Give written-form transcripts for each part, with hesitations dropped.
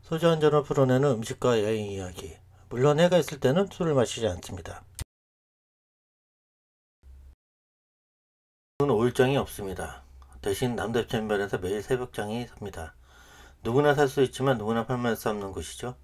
소주 한 잔을 풀어내는 음식과 여행 이야기. 물론 해가 있을 때는 술을 마시지 않습니다. 저는 오일장이 없습니다. 대신 남대천변에서 매일 새벽장이 섭니다. 누구나 살 수 있지만 누구나 판매할 수 없는 곳이죠.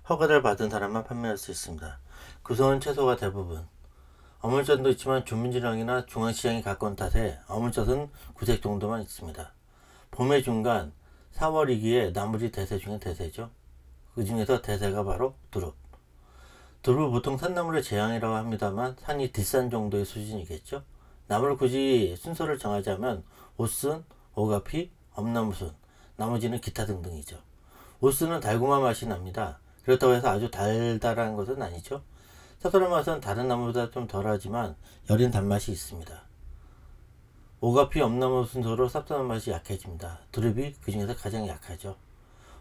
허가를 받은 사람만 판매할 수 있습니다. 구성은 채소가 대부분. 어물전도 있지만 주민지랑이나 중앙시장이 가까운 탓에 어물젓은 구색 정도만 있습니다. 봄의 중간 4월이기에 나물이 대세 중에 대세죠. 그 중에서 대세가 바로 두릅. 두릅을 보통 산나물의 제왕이라고 합니다만 산이 뒷산 정도의 수준이겠죠. 나물을 굳이 순서를 정하자면 오순, 오가피, 엄나무순, 나머지는 기타 등등이죠. 오순은 달고마 맛이 납니다. 그렇다고 해서 아주 달달한 것은 아니죠. 쌉쌀한 맛은 다른 나물보다 좀 덜하지만 여린 단맛이 있습니다. 오가피, 엄나무 순서로 쌉쌀한 맛이 약해집니다. 두릅이 그 중에서 가장 약하죠.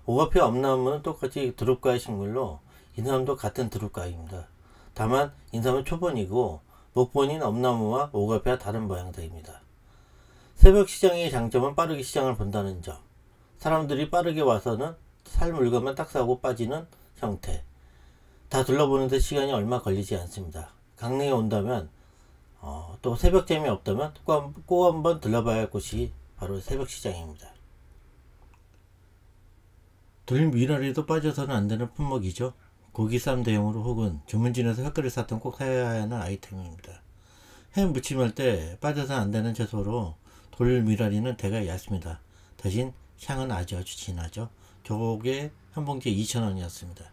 오가피와 엄나무는 똑같이 두릅과의 식물로 인삼도 같은 두릅과입니다. 다만 인삼은 초본이고 목본인 엄나무와 오가피와 다른 모양새입니다. 새벽 시장의 장점은 빠르게 시장을 본다는 점. 사람들이 빠르게 와서는 살 물건만 딱 사고 빠지는 형태. 다 둘러보는데 시간이 얼마 걸리지 않습니다. 강릉에 온다면 또 새벽잼이 없다면 꼭 한번 들러봐야 할 곳이 바로 새벽시장입니다. 돌미나리도 빠져서는 안되는 품목이죠. 고기 쌈 대용으로 혹은 주문진에서 횟그릇 샀던 꼭 사야 하는 아이템입니다. 햄 무침할 때 빠져서는 안되는 채소로 돌미나리는 대가 얇습니다. 대신 향은 아주 진하죠. 저게 한 봉지에 2,000원이었습니다.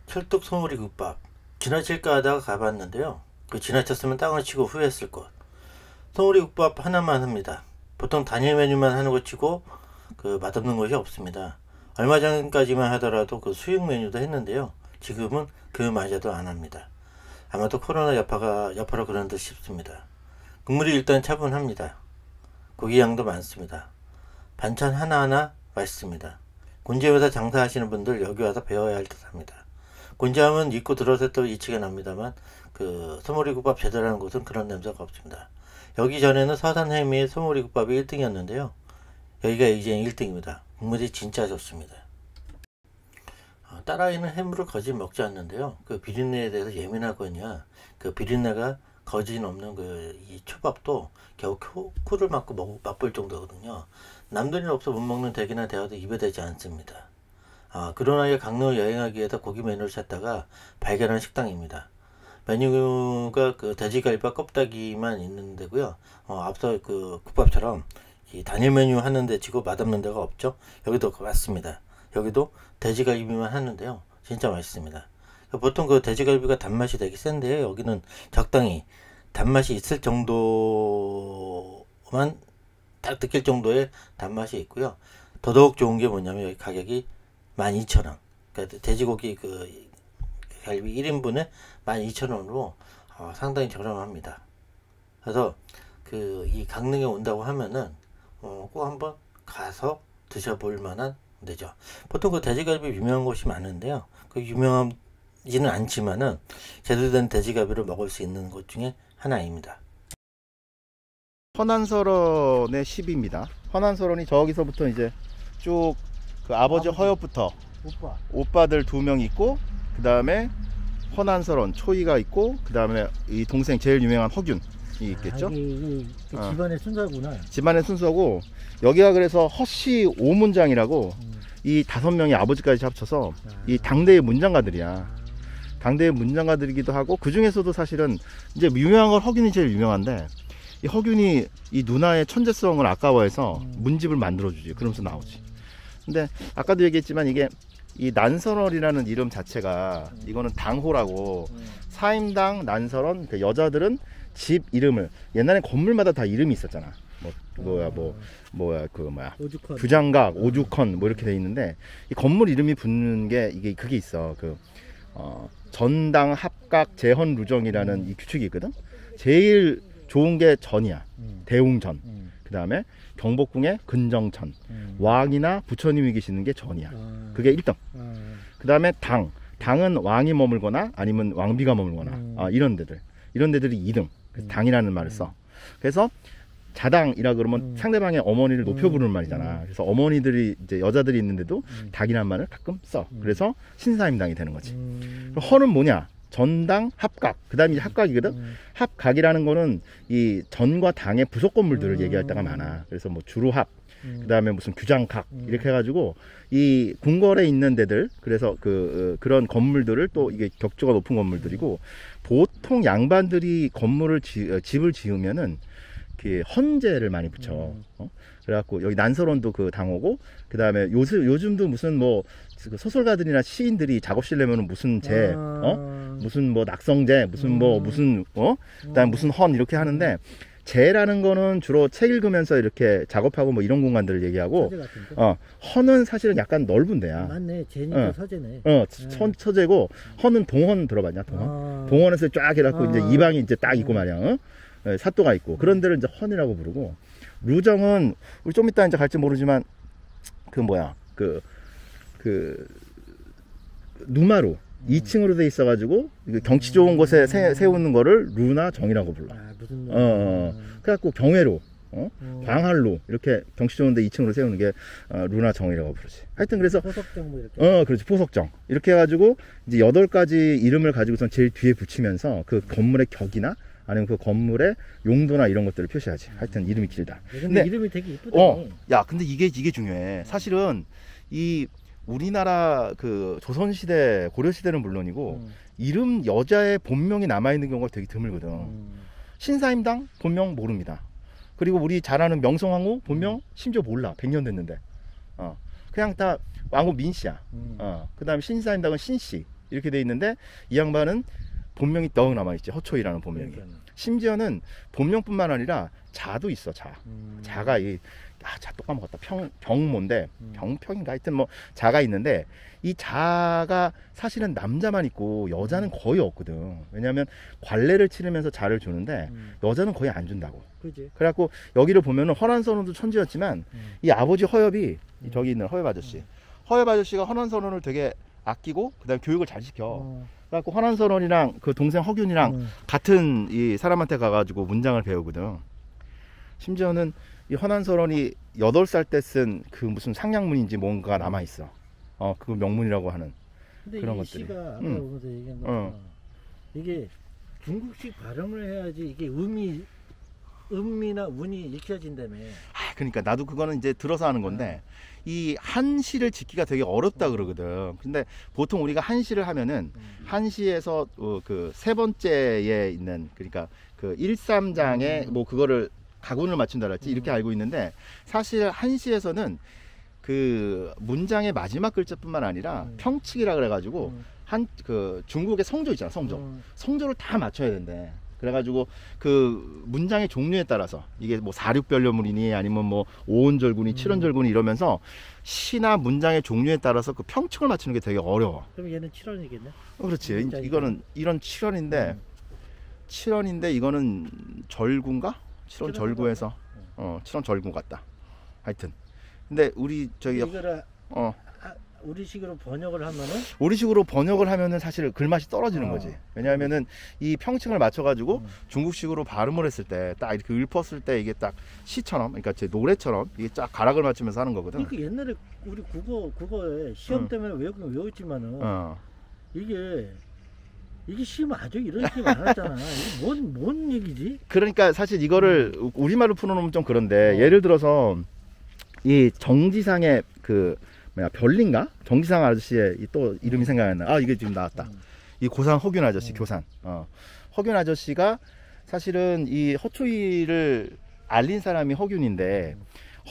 철뚝 소머리국밥. 지나칠까 하다가 가봤는데요. 지나쳤으면 땅을 치고 후회했을 것. 소머리국밥 하나만 합니다. 보통 단일 메뉴만 하는 것 치고 맛없는 것이 없습니다. 얼마 전까지만 하더라도 수육 메뉴도 했는데요. 지금은 그마저도 안 합니다. 아마도 코로나 여파로 그런 듯 싶습니다. 국물이 일단 차분합니다. 고기 양도 많습니다. 반찬 하나하나 맛있습니다. 곤지암에서 장사하시는 분들 여기 와서 배워야 할 듯 합니다. 곤지암은 입고 들어서 또 이치가 납니다만 소머리국밥 제대로 하는 곳은 그런 냄새가 없습니다. 여기 전에는 서산해미의 소머리국밥이 1등이었는데요. 여기가 이제 1등입니다. 국물이 진짜 좋습니다. 딸아이는 해물을 거의 먹지 않는데요. 비린내에 대해서 예민하거든요. 비린내가 거진 없는 이 초밥도 겨우 코를 막고 맛볼 정도거든요. 남들이 없어 못 먹는 댁이나 대화도 입에 대지 않습니다. 그런 아이가 강릉을 여행하기 위해서 고기 메뉴를 찾다가 발견한 식당입니다. 메뉴가 돼지갈비와 껍데기만 있는 데고요. 앞서 국밥처럼 이 단일 메뉴 하는데 치고 맛없는 데가 없죠. 여기도 맞습니다. 여기도 돼지갈비만 하는데요. 진짜 맛있습니다. 보통 돼지갈비가 단맛이 되게 센데요. 여기는 적당히 단맛이 있을 정도만 딱 느낄 정도의 단맛이 있고요. 더더욱 좋은 게 뭐냐면 여기 가격이 12,000원. 그러니까 돼지고기 갈비 1인분에 12,000원으로 상당히 저렴합니다. 그래서 이 강릉에 온다고 하면은 꼭 한번 가서 드셔볼 만한 데죠. 보통 돼지갈비 유명한 곳이 많은데요. 유명하지는 않지만은 제대로 된 돼지갈비를 먹을 수 있는 곳 중에 하나입니다. 헌안설원의 10입니다. 헌안설원이 저기서부터 이제 쭉 아버지 허엽부터 오빠들 2명 있고, 그 다음에 헌안설원 초이가 있고, 그 다음에 이 동생 제일 유명한 허균이 있겠죠. 집안의 순서구나. 집안의 순서고, 여기가 그래서 허씨 오문장이라고 이 5명이 아버지까지 합쳐서 이 당대의 문장가들이야. 당대의 문장가들이기도 하고, 그 중에서도 사실은 이제 유명한 건 허균이 제일 유명한데, 이 허균이 이 누나의 천재성을 아까워해서 문집을 만들어주지. 그러면서 나오지. 근데 아까도 얘기했지만 이게 이 난설원이라는 이름 자체가 이거는 당호라고 사임당 난설원, 여자들은 집 이름을 옛날에 건물마다 다 이름이 있었잖아. 오죽헌. 주장각, 오죽헌 뭐 이렇게 돼 있는데 이 건물 이름이 붙는 게 그게 있어. 전당 합각 재헌 루정이라는 이 규칙이 있거든. 제일 좋은 게 전이야. 대웅전. 그 다음에 경복궁의 근정천. 왕이나 부처님이 계시는 게 전이야. 그게 1등. 그 다음에 당은 왕이 머물거나 아니면 왕비가 머물거나 이런 데들이 2등. 그래서 당이라는 말을 써. 그래서 자당이라 그러면 상대방의 어머니를 높여 부르는 말이잖아. 그래서 어머니들이 이제 여자들이 있는데도 닭이란 말을 가끔 써. 그래서 신사임당이 되는 거지. 그럼 허는 뭐냐? 전당 합각. 그다음에 이제 합각이거든. 합각이라는 거는 이 전과 당의 부속 건물들을 얘기할 때가 많아. 그래서 뭐 주루합, 그다음에 무슨 규장각 이렇게 해가지고 이 궁궐에 있는 데들, 그래서 그런 건물들을 또 이게 격조가 높은 건물들이고, 보통 양반들이 건물을 집을 지으면은 그 헌재를 많이 붙여. 그래갖고 여기 난설원도 그 당호고, 그다음에 요즘도 무슨 뭐 소설가들이나 시인들이 작업실 내면은 무슨 재, 무슨 뭐 낙성재, 무슨 그다음 무슨 헌 이렇게 하는데, 재라는 거는 주로 책 읽으면서 이렇게 작업하고 뭐 이런 공간들을 얘기하고, 헌은 사실은 약간 넓은 데야. 맞네, 재니까 서재네. 서재고, 헌은 동헌 들어봤냐? 동헌? 동헌에서 쫙 해갖고 이제 이 방이 이제 딱 있고 말이야. 사또가 있고, 그런 데를 이제 헌이라고 부르고, 루정은 우리 좀 이따 이제 갈지 모르지만 누마루 2층으로 돼 있어가지고 경치 좋은 곳에 세우는 거를 루나 정이라고 불러. 무슨 그래갖고 경회로, 광활로 이렇게 경치 좋은데 2층으로 세우는 게 루나 정이라고 부르지. 하여튼 그래서 포석정 뭐 이렇게. 그렇지, 포석정 이렇게 해가지고 이제 8가지 이름을 가지고선 제일 뒤에 붙이면서 그 건물의 격이나 아니면 그 건물의 용도나 이런 것들을 표시하지. 하여튼 이름이 길다. 근데 이름이 되게 이쁘다. 야, 근데 이게 중요해. 사실은 이 우리나라 그 조선시대, 고려시대는 물론이고, 이름 여자의 본명이 남아있는 경우가 되게 드물거든. 신사임당 본명 모릅니다. 그리고 우리 잘 아는 명성황후 본명 심지어 몰라. 100년 됐는데. 그냥 다 왕후 민씨야. 그 다음에 신사임당은 신씨 이렇게 돼 있는데, 이 양반은 본명이 떡 남아있지. 허초이라는 본명이. 심지어는 본명뿐만 아니라 자도 있어. 자가 자 또 까먹었다. 병모인데 병평인가, 하여튼 뭐 자가 있는데, 이 자가 사실은 남자만 있고 여자는 거의 없거든. 왜냐하면 관례를 치르면서 자를 주는데 여자는 거의 안 준다고. 그지. 그래갖고 여기를 보면은 허난선원도 천지였지만, 이 아버지 허엽이, 저기 있는 허엽 아저씨, 허엽 아저씨가 허난선원을 되게 아끼고 그다음에 교육을 잘 시켜. 그래갖고 허난선원이랑 그 동생 허균이랑 같은 이 사람한테 가가지고 문장을 배우거든. 심지어는 이 허난선원이 8살 때 쓴 그 무슨 상냥문인지 뭔가 남아있어. 그 명문이라고 하는 근데 그런 이 것들이. 시가 아까 보면서 얘기한 거, 이게 중국식 발음을 해야지 이게 음이나 운이 익혀진다며. 그러니까 나도 그거는 이제 들어서 하는 건데, 이 한시를 짓기가 되게 어렵다 그러거든. 근데 보통 우리가 한시를 하면은 한시에서 그 세 번째에 있는, 그러니까 그 1~3장에 뭐 그거를 가군을 맞춘다 그랬지, 이렇게 알고 있는데, 사실 한시에서는 그 문장의 마지막 글자뿐만 아니라 평칙이라 그래가지고 그 중국의 성조 있잖아, 성조를 다 맞춰야 된대. 그래가지고 그 문장의 종류에 따라서 이게 뭐 사륙변려물이니 아니면 뭐 오온절군이 칠원절군이 이러면서 시나 문장의 종류에 따라서 그 평칙을 맞추는 게 되게 어려워. 그럼 얘는 7원이겠네? 그렇지. 이거는 이런 7원인데 7원인데 이거는 절구인가? 7원 절구에서 7원 절구 같다. 하여튼 근데 우리 저기 이거를 우리식으로 번역을 하면은, 우리식으로 번역을 하면은 사실 글맛이 떨어지는 거지. 왜냐하면은 이 평칭을 맞춰가지고 중국식으로 발음을 했을 때 딱 이렇게 읊었을 때 이게 딱 시처럼, 그러니까 제 노래처럼 이게 쫙 가락을 맞추면서 하는 거거든. 그러니까 옛날에 우리 국어에 시험 때문에 외웠지만은 이게 시험 아주 이런 게 많았잖아. 이게 뭔 얘기지? 그러니까 사실 이거를 우리말로 풀어놓으면 좀 그런데, 예를 들어서 이 정지상의 그 별린가? 정지상 아저씨의 또 이름이 생각이 안 나. 이게 지금 나왔다. 이 고산 허균 아저씨, 교산. 허균 아저씨가 사실은 이 허초이를 알린 사람이 허균인데,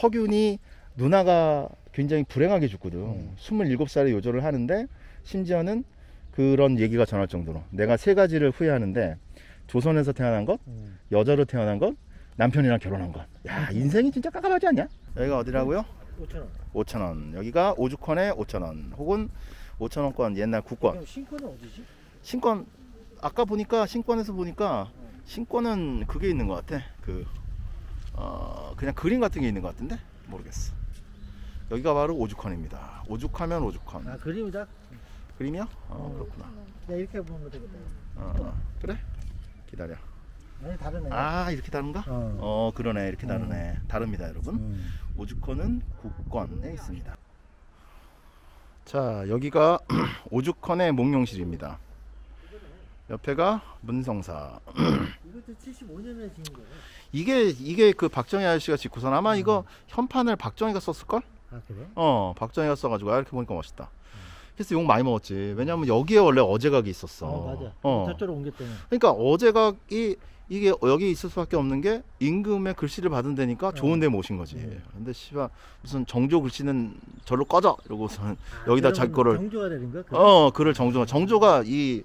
허균이 누나가 굉장히 불행하게 죽거든. 27살에 요절을 하는데, 심지어는 그런 얘기가 전할 정도로 내가 3가지를 후회하는데, 조선에서 태어난 것, 여자로 태어난 것, 남편이랑 결혼한 것. 야, 인생이 진짜 깝깝하지 않냐? 여기가 어디라고요? 5,000원. 5,000원. 여기가 오죽헌에 5,000원. 혹은 5,000원권 옛날 국권. 그럼 신권은 어디지? 신권, 아까 보니까 신권에서 보니까 신권은 그게 있는 것 같아. 그냥 그림 같은 게 있는 것 같은데 모르겠어. 여기가 바로 오죽헌입니다. 오죽하면 오죽헌. 그림이다? 그림이요? 그렇구나. 야, 이렇게 보면 되겠다. 그래? 기다려. 아니 다르네. 아 이렇게 다른가? 그러네 이렇게 다르네. 다릅니다 여러분. 오죽헌은 국건에 있습니다. 자 여기가 오죽헌의 몽룡실입니다. 옆에가 문성사. 이것도 75년에 지은 거야. 이게 그 박정희 아저씨가 짓고선 아마 이거 현판을 박정희가 썼을걸? 아 그래? 박정희가 써가지고 이렇게 보니까 멋있다. 그래서 욕 많이 먹었지. 왜냐면 여기에 원래 어제각이 있었어. 맞아. 저쪽으로 옮겼더니. 그러니까 어제각이 이게 여기 있을 수밖에 없는 게 임금의 글씨를 받은 데니까 좋은 데 모신 거지. 근데 씨발 무슨 정조 글씨는 절로 꺼져 이러고선 여기다 자기 거를 정조가 내린 거야? 글을 정조가 이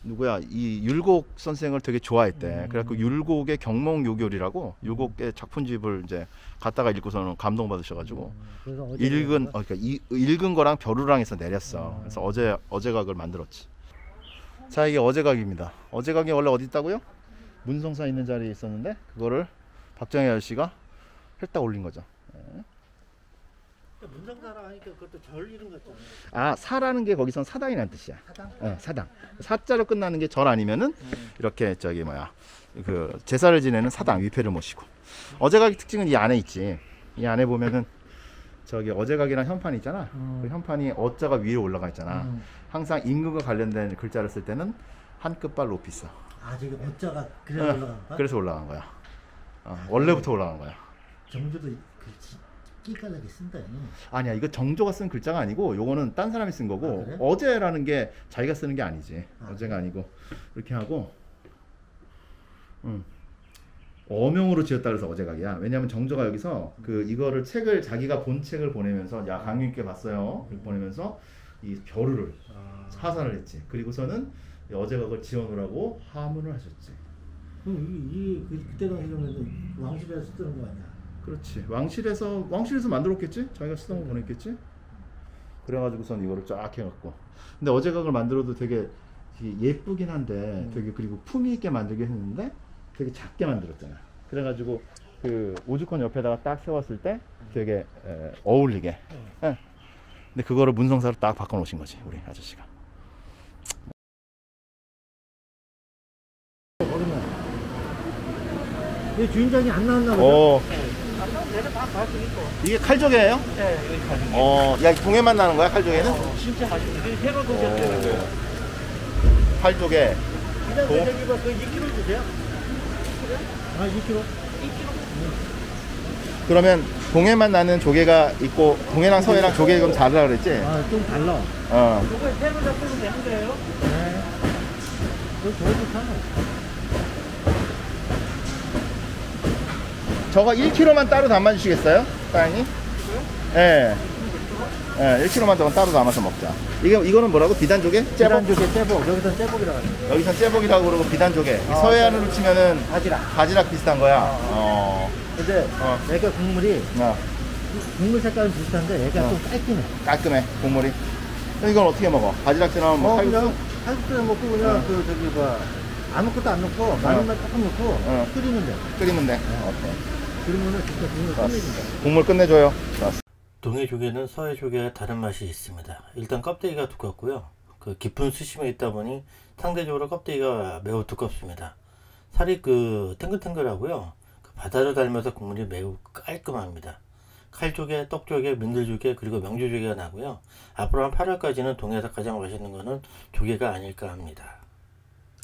누구야 이 율곡 선생을 되게 좋아했대. 그래갖고 율곡의 경몽요결이라고 율곡의 작품집을 이제 갖다가 읽고서는 감동받으셔가지고 그러니까 읽은 거랑 벼루랑 해서 내렸어. 그래서 어제각을 만들었지. 자 이게 어제각입니다. 어제각이 원래 어디 있다고요? 문성사 있는 자리에 있었는데 그거를 박정희 아저씨가 했다 올린 거죠. 문성사라 하니까 그것도 절 이름 같잖아. 아 사라는 게 거기선 사당이라는 뜻이야. 사당? 사당. 사자로 끝나는 게 절 아니면은 이렇게 저기 뭐야 그 제사를 지내는 사당 위패를 모시고. 어제각의 특징은 이 안에 있지. 이 안에 보면은 저기 어제각이랑 현판 있잖아. 그 현판이 어자가 위로 올라가 있잖아. 항상 임금과 관련된 글자를 쓸 때는 한 끝발 높이 써. 아 저기 어자가 그래서 올라간 거야? 그래서 올라간 거야. 원래부터 올라간 거야. 정조도 그렇지. 끼깔나게 쓴다. 아니야 이거 정조가 쓴 글자가 아니고 요거는 딴 사람이 쓴 거고. 그래? 어제라는 게 자기가 쓰는 게 아니지. 어제가 아니고 이렇게 하고 어명으로 지었다 그래서 어제각이야. 왜냐면 정조가 여기서 그 이거를 책을 자기가 본 책을 보내면서 야 강윤께 봤어요 이렇게 보내면서 이 벼루를 사살을 했지. 그리고서는 어제각을 지어놓으라고 하문을 하셨지. 그럼 그때 당시에는 왕실에서 쓰는 거 아니야? 그렇지. 왕실에서 만들었겠지. 자기가 쓰던 거 보냈겠지. 그래가지고선 이거를 쫙 해갖고. 근데 어제각을 만들어도 되게 예쁘긴 한데 되게 그리고 품위 있게 만들게 했는데 되게 작게 만들었잖아. 그래가지고 그 오죽헌 옆에다가 딱 세웠을 때 되게 어울리게. 근데 그거를 문성사로 딱 바꿔놓으신 거지 우리 아저씨가. 이 주인장이 안 나왔나 보다. 이게 칼조개예요? 네, 여기 가지고. 야 동해만 나는 거야 칼조개는? 진짜 맛있어요. 이게 회로 드셨어요. 칼조개. 그냥 저기 봐, 그 2kg 주세요. 아 2kg? 그러면 동해만 나는 조개가 있고 동해랑 서해랑 조개 좀 다르다 그랬지? 좀 달라. 이거 회로 잡수면 되는 거예요? 네. 그거 더 좋다. 저거 1kg만 따로 담아주시겠어요? 사장님? 예. 1kg만 저건 따로 담아서 먹자. 이거는 뭐라고? 비단조개? 째복? 비단조개 째복. 여기서 째복이라고 하네. 여기선 째복이라고 그러고 비단조개. 서해안으로 치면은 바지락 비슷한 거야. 근데 얘가 국물이 어. 국물 색깔은 비슷한데 얘가 좀 깔끔해. 깔끔해 국물이. 그럼 이건 어떻게 먹어? 바지락처럼 뭐 그냥 칼국수? 칼국수에 먹고 그냥 그 저기 뭐 아무것도 안 넣고 마늘만 조금 넣고 끓이면 돼. 끓이면 돼. 오케이. 그러면은 진짜 국물 끝내준다. 국물 끝내줘요. 좋았어. 동해 조개는 서해 조개와 다른 맛이 있습니다. 일단 껍데기가 두껍고요. 그 깊은 수심에 있다 보니 상대적으로 껍데기가 매우 두껍습니다. 살이 탱글탱글하고요. 그 바다를 닮아서 국물이 매우 깔끔합니다. 칼조개, 떡조개, 민들조개 그리고 명조조개가 나고요. 앞으로 한 8월까지는 동해에서 가장 맛있는 거는 조개가 아닐까 합니다.